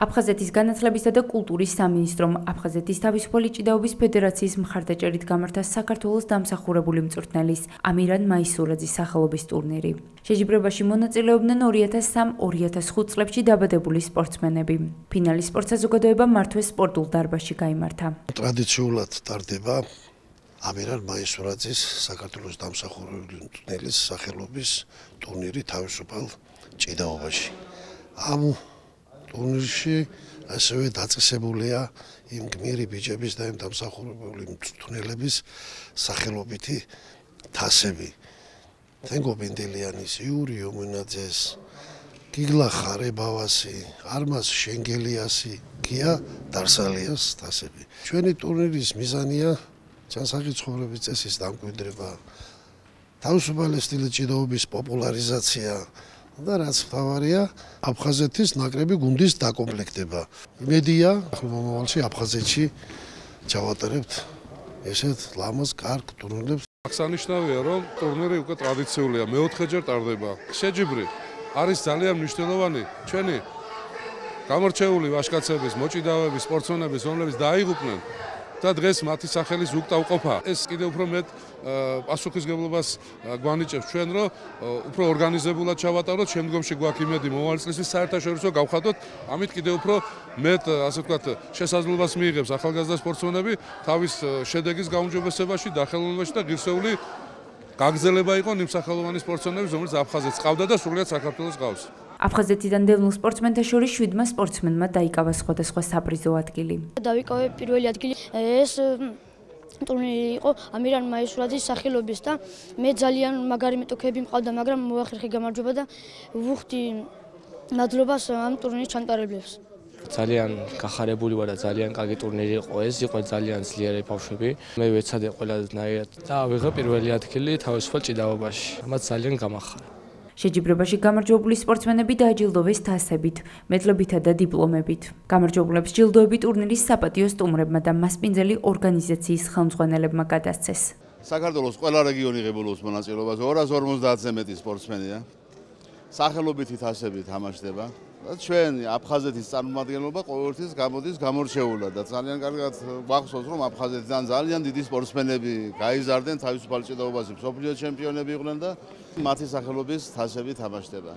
აფხაზეთის განათლებისა და კულტურის სამინისტრომ აფხაზეთის თავისუფალი ჭიდაობის ფედერაციის მხარდაჭერით გამართა საქართველოს დამსახურებული მწვრთნელის ამირან მაისურაძის სახელობის ტურნირი. შეჯიბრებაში მონაწილეობდნენ 2003-2005 წლებში დაბადებული სპორტსმენები. ფინალი სპორტ საზოგადოება მართვეს სპორტულ დარბაზში გაიმართა. ტრადიციულად ტარდება ამირან მაისურაძის საქართველოს დამსახურებული მწვრთნელის სახელობის ტურნირი თავისუფალ ჭიდაობაში. ამ ტურნირში ასევე დაწესებულია იმ გმირი ბიჭების და იმ დამსახურებული მწვრთნელების სახელობითი თასები. თენგო ბენდელიანის, იური ომენაძეს, გიგლა ხარებავასი, არმაზ შენგელიასი, გია დარსალიას თასები. ჩვენი ტურნირის მიზანია ჯანსაღი ცხოვრების წესის დამკვიდრება, თავისუფალი სტილის ჭიდაობის პოპულარიზაცია. და რაც მთავარია, აფხაზეთის ნაკრები გუნდის დაკომპლექტება. იმედია, მომავალში აფხაზეთში ჩავატარებთ ესეთ ლამაზ კარგ ტურნირებს. აღსანიშნავია, რომ ტურნირი უკვე ტრადიციულია, მეოთხეჯერ ტარდება. შეჯიბრი არის ძალიან მნიშვნელოვანი ჩვენი გამორჩეული ვაჟკაცების, მოჭიდავეების, სპორტსმენების, რომლებიც დაიღუპნენ და დღეს მათი სახელის უკტავყოფა. ეს კიდევ უფრო მეტ პასუხისმგებლობას გვანიჭებს ჩვენ, რომ უფრო ორგანიზებულად ჩავატაროთ, შემდგომში გვაქვს იმედი მომავალი წლისთვის საერთაშორისო გავხადოთ, ამით კიდევ უფრო მეტ, ასე ვთქვათ, შესაძლებლობას მიიღებს ახალგაზრდა სპორტსმენები თავის შედეგის გაუმჯობესებაში, დახელოვნებაში და ღირსეული გაგრძელება იყო იმ სახელოვანი სპორტსმენების, რომელიც აფხაზეთს ყავდა და სრულიად საქართველოს ყავს. აფხაზეთიდან დევნილ სპორტსმენთა შორის 7 სპორტსმენმა დაიკავა სხვადასხვა საპრიზო ადგილი. დავიკავე პირველი ადგილი. ეს ტურნირი იყო ამირან მაისურაძის სახელობის და მე ძალიან მაგარი მეტოქეები მყავდა, მაგრამ მოახერხე გამარჯვება და ვუხდი მადლობას ამ ტურნირის ჩამტარებლებს. ძალიან გახარებული ვარ და ძალიან კარგი ტურნირი იყო ეს, იყო ძალიან ძლიერი ბავშვები. მე ვეცადე ყველანაირად და ავიღე პირველი ადგილი თავისუფალ ჭიდაობაში. ამაც ძალიან გამახარა. შეჯიბრებაში გამარჯვებული სპორტსმენები დააჯილდოვეს თასებით, მედლობითა და დიპლომებით. გამარჯვებულებს ჯილდოები ტურნირის საპატიო სტუმრებმა და მასპინძელი ორგანიზაციის ხელმძღვანელებმა გადასცეს. საქართველოს ყველა რეგიონი ღებულობს მონაწილეობას, 250-ზე მეტი სპორტსმენია. სახელობითი თასები თამაშდება. ჩვენ აფხაზეთის წარმომადგენლობა ყოველთვის გამოდის გამორჩეულად და ძალიან კარგად გვახსოვს, რომ აფხაზეთიდან ძალიან დიდი სპორტსმენები გაიზარდნენ თავისუფალ ჭიდაობაში, მსოფლიო ჩემპიონები იყვნენ და მათი სახელობის თასები თამაშდება.